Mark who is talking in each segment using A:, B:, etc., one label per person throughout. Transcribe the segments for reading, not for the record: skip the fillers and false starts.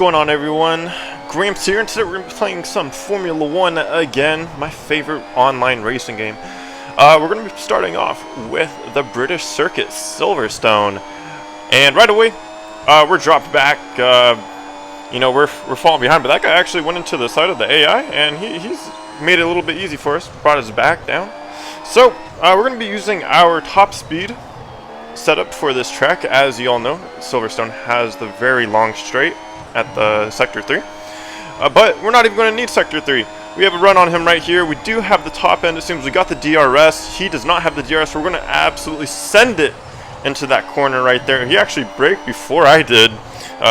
A: going on, everyone? Gramps here, and today we're going to be playing some Formula 1 again, my favorite online racing game. We're going to be starting off with the British circuit, Silverstone. And right away, we're dropped back. We're falling behind, but that guy actually went into the side of the AI, and he's made it a little bit easy for us, brought us back down. So, we're going to be using our top speed setup for this track. As you all know, Silverstone has the very long straight at the Sector 3. But we're not even going to need Sector 3. We have a run on him right here. We do have the top end. It seems we got the DRS. He does not have the DRS, so we're going to absolutely send it into that corner right there. He actually braked before I did,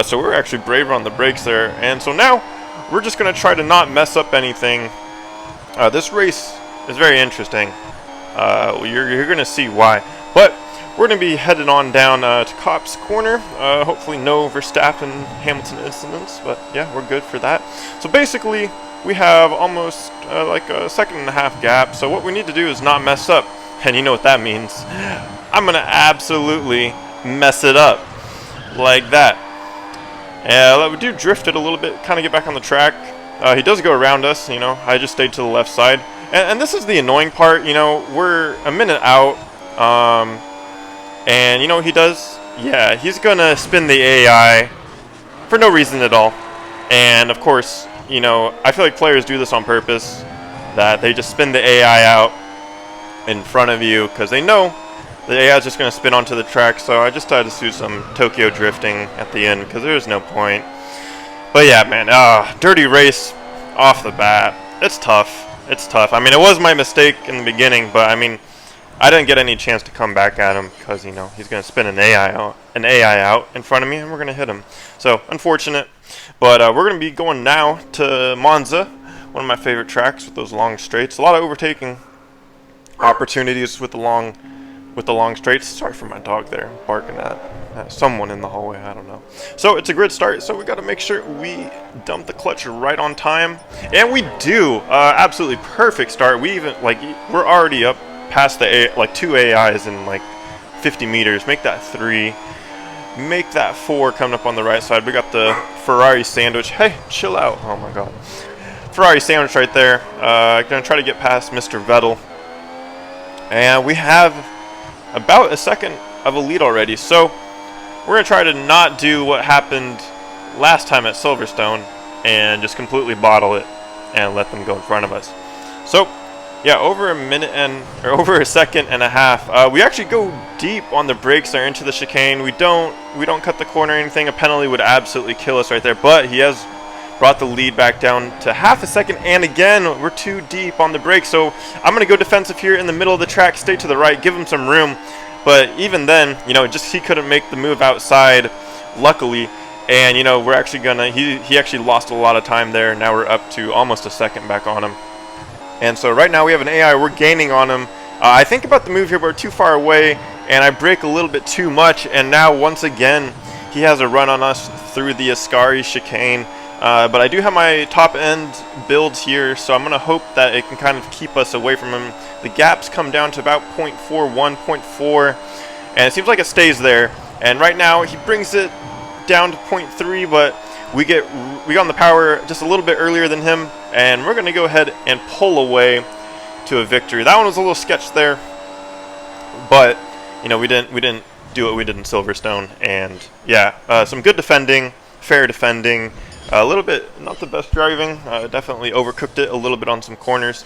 A: so we're actually braver on the brakes there. And so now we're just going to try to not mess up anything. This race is very interesting. You're going to see why. But we're going to be headed on down to Copse Corner. Hopefully no Verstappen Hamilton incidents, but yeah, we're good for that. So basically, we have almost like a second and a half gap. So what we need to do is not mess up. And you know what that means. I'm going to absolutely mess it up. Like that. Yeah, we do drift it a little bit, kind of get back on the track. He does go around us, you know. I just stayed to the left side. And this is the annoying part, you know. We're a minute out. And you know what he does? Yeah, he's gonna spin the AI for no reason at all. And of course, you know, I feel like players do this on purpose, that they just spin the AI out in front of you because they know the AI is just gonna spin onto the track. So I just decided to do some Tokyo drifting at the end because there's no point. But yeah, man, dirty race off the bat. It's tough. It's tough. I mean, it was my mistake in the beginning, but I mean, I didn't get any chance to come back at him because, you know, he's going to spin an AI out in front of me, and we're going to hit him. So, unfortunate. But we're going to be going now to Monza, one of my favorite tracks with those long straights. A lot of overtaking opportunities with the long straights. Sorry for my dog there barking at someone in the hallway. I don't know. So, it's a grid start, so we got to make sure we dump the clutch right on time. And we do. Absolutely perfect start. We're already up past the two AIs in like 50 meters. Make that 3. Make that 4 coming up on the right side. We got the Ferrari sandwich. Hey, chill out. Oh my god. Ferrari sandwich right there. Gonna try to get past Mr. Vettel. And we have about a second of a lead already. So we're gonna try to not do what happened last time at Silverstone and just completely bottle it and let them go in front of us. So yeah, over a second and a half. We actually go deep on the brakes there into the chicane. We don't cut the corner or anything. A penalty would absolutely kill us right there. But he has brought the lead back down to half a second. And again, we're too deep on the brakes. So I'm going to go defensive here in the middle of the track. Stay to the right. Give him some room. But even then, you know, just he couldn't make the move outside, luckily. And, you know, we're actually going to... He actually lost a lot of time there. Now we're up to almost a second back on him. And so right now we have an AI, we're gaining on him. I think about the move here, but we're too far away, and I brake a little bit too much, and now once again, he has a run on us through the Ascari chicane. But I do have my top end builds here, so I'm going to hope that it can kind of keep us away from him. The gaps come down to about 0.41, 0.4, and it seems like it stays there. And right now, he brings it down to 0.3, but we got on the power just a little bit earlier than him, and we're going to go ahead and pull away to a victory. That one was a little sketch there, but you know, we didn't do what we did in Silverstone. And yeah, some good defending, fair defending, a little bit not the best driving. Definitely overcooked it a little bit on some corners.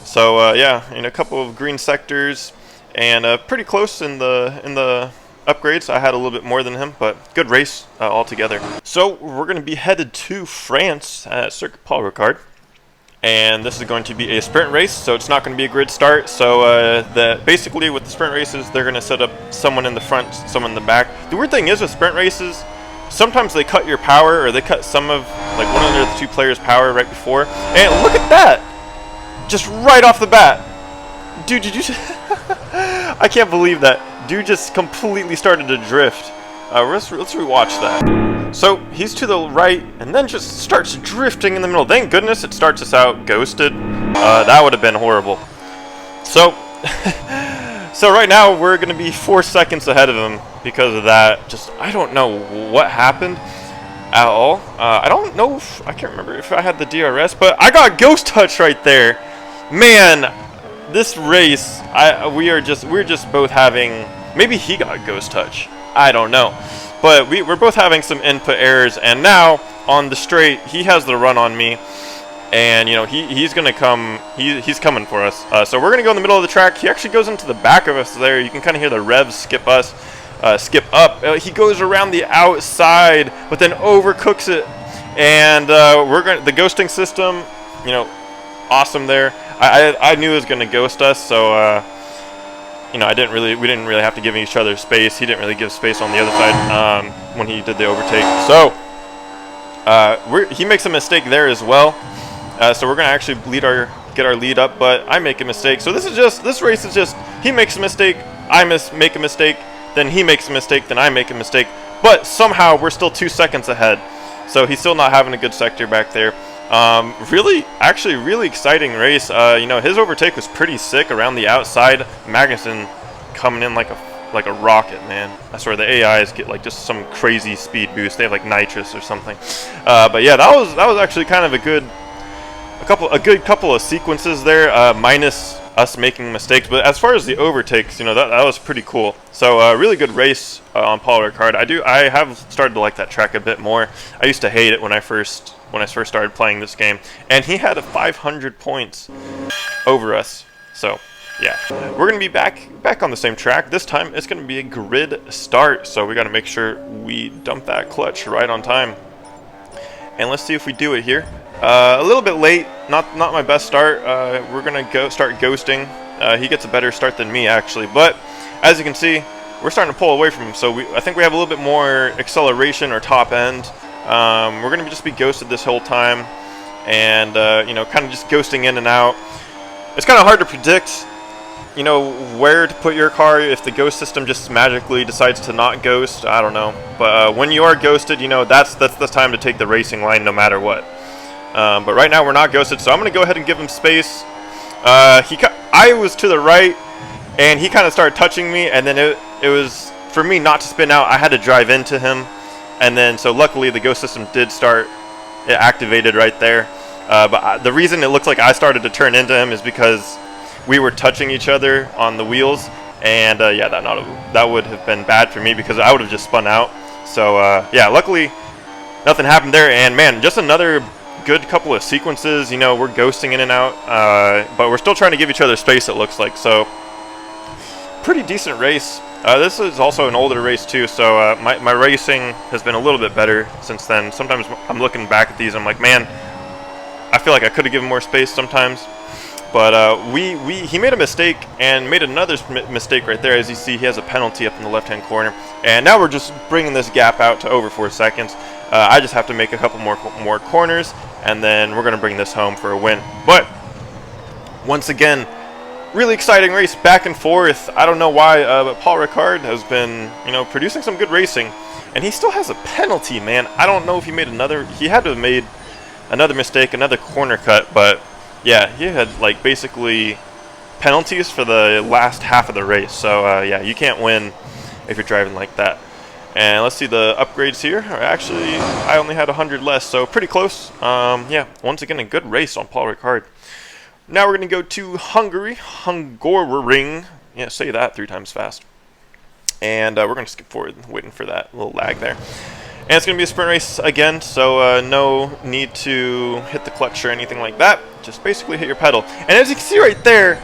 A: So yeah, in a couple of green sectors, and pretty close in the upgrades. I had a little bit more than him, but good race altogether. So we're going to be headed to France at Circuit Paul Ricard, and this is going to be a sprint race, so it's not going to be a grid start. So basically with the sprint races, they're going to set up someone in the front, someone in the back. The weird thing is with sprint races, sometimes they cut your power, or they cut some of like one of the two players' power right before. And look at that, just right off the bat, dude! Did you? I can't believe that. Dude just completely started to drift. Let's rewatch that. So he's to the right and then just starts drifting in the middle. Thank goodness it starts us out ghosted. That would have been horrible. So so right now we're going to be 4 seconds ahead of him because of that. Just I don't know what happened. at all. I don't know if, I can't remember if I had the DRS, but I got Ghost Touch right there. Man, this race, we're just both having, maybe he got Ghost Touch. I don't know. But we're both having some input errors, and now on the straight, he has the run on me. And, you know, he's going to come, he's coming for us. So we're going to go in the middle of the track. He actually goes into the back of us there. You can kind of hear the revs skip up. He goes around the outside, but then overcooks it. And the ghosting system, you know, awesome there. I knew he was going to ghost us, so, you know, we didn't really have to give each other space. He didn't really give space on the other side when he did the overtake. So he makes a mistake there as well. So we're going to actually get our lead up, but I make a mistake. So this race is just, he makes a mistake, I make a mistake, then he makes a mistake, then I make a mistake. But somehow we're still 2 seconds ahead. So he's still not having a good sector back there. Really exciting race. You know, his overtake was pretty sick around the outside. Magnussen coming in like a rocket, man. I swear the AIs get like just some crazy speed boost. They have like nitrous or something. But yeah, that was actually kind of a good couple of sequences there, minus us making mistakes. But as far as the overtakes, you know, that was pretty cool. So really good race on Paul Ricard. I have started to like that track a bit more. I used to hate it when I first started playing this game, and he had 500 points over us. So yeah, we're gonna be back on the same track. This time it's gonna be a grid start, so we got to make sure we dump that clutch right on time. And let's see if we do it here. A little bit late, not my best start. We're gonna start ghosting. He gets a better start than me actually, but as you can see, we're starting to pull away from him. So I think we have a little bit more acceleration or top end. We're gonna just be ghosted this whole time, and you know, kind of just ghosting in and out. It's kind of hard to predict, you know, where to put your car if the ghost system just magically decides to not ghost. I don't know, but when you are ghosted, you know, that's the time to take the racing line no matter what. But right now we're not ghosted, so I'm gonna go ahead and give him space. I was to the right, and he kind of started touching me, and then it was for me not to spin out. I had to drive into him. And then, so luckily the ghost system did start, it activated right there. But the reason it looks like I started to turn into him is because we were touching each other on the wheels. And yeah, that would have been bad for me because I would have just spun out. So yeah, luckily nothing happened there. And man, just another good couple of sequences. You know, we're ghosting in and out, but we're still trying to give each other space, it looks like. So pretty decent race. This is also an older race too, so my racing has been a little bit better since then. Sometimes I'm looking back at these, I'm like, man, I feel like I could have given more space sometimes. But he made a mistake and made another mistake right there. As you see, he has a penalty up in the left-hand corner, and now we're just bringing this gap out to over 4 seconds. I just have to make a couple more corners, and then we're gonna bring this home for a win. But once again, really exciting race, back and forth. I don't know why, but Paul Ricard has been, you know, producing some good racing, and he still has a penalty, man. I don't know if he made another. He had to have made another mistake, another corner cut, but yeah, he had like basically penalties for the last half of the race. So yeah, you can't win if you're driving like that. And let's see the upgrades here. Actually, I only had 100 less, so pretty close. Yeah, once again, a good race on Paul Ricard. Now we're going to go to Hungary. Yeah, say that 3 times fast. And we're going to skip forward, waiting for that little lag there. And it's going to be a sprint race again, so no need to hit the clutch or anything like that. Just basically hit your pedal. And as you can see right there,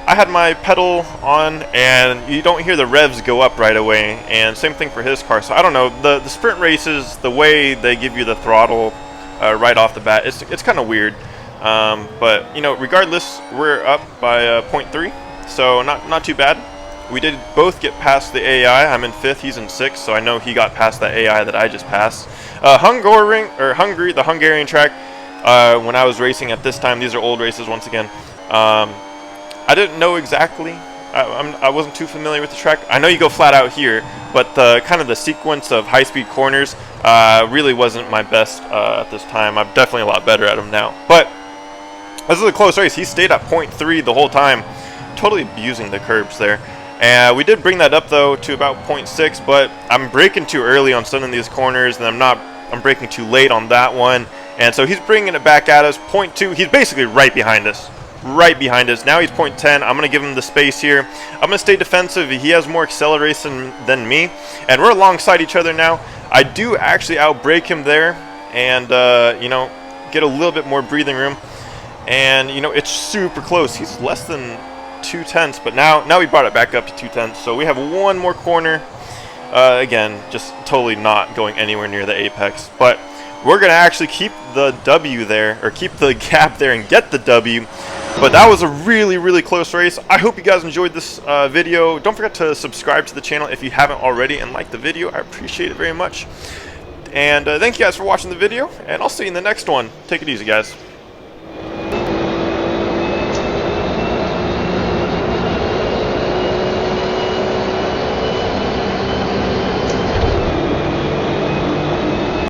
A: I had my pedal on, and you don't hear the revs go up right away. And same thing for his car. So I don't know, the sprint races, the way they give you the throttle right off the bat, it's kind of weird. But you know, regardless, we're up by 0.3, so not too bad. We did both get past the AI. I'm in 5th, he's in 6th, so I know he got past the AI that I just passed. Hungary, the Hungarian track. When I was racing at this time, these are old races once again. I didn't know exactly. I wasn't too familiar with the track. I know you go flat out here, but the kind of the sequence of high-speed corners really wasn't my best at this time. I'm definitely a lot better at them now. But this is a close race. He stayed at 0.3 the whole time, totally abusing the curbs there. And we did bring that up though to about 0.6, but I'm braking too early on some of these corners, and I'm I'm braking too late on that one. And so he's bringing it back at us. 0.2, he's basically right behind us. Right behind us. Now he's 0.10. I'm going to give him the space here. I'm going to stay defensive. He has more acceleration than me. And we're alongside each other now. I do actually outbrake him there. And, you know, get a little bit more breathing room. And, you know, it's super close. He's less than 2/10, but now we brought it back up to 2/10. So we have one more corner. Again, just totally not going anywhere near the apex. But we're going to actually keep the W there, or keep the gap there and get the W. But that was a really, really close race. I hope you guys enjoyed this video. Don't forget to subscribe to the channel if you haven't already and like the video. I appreciate it very much. And thank you guys for watching the video, and I'll see you in the next one. Take it easy, guys.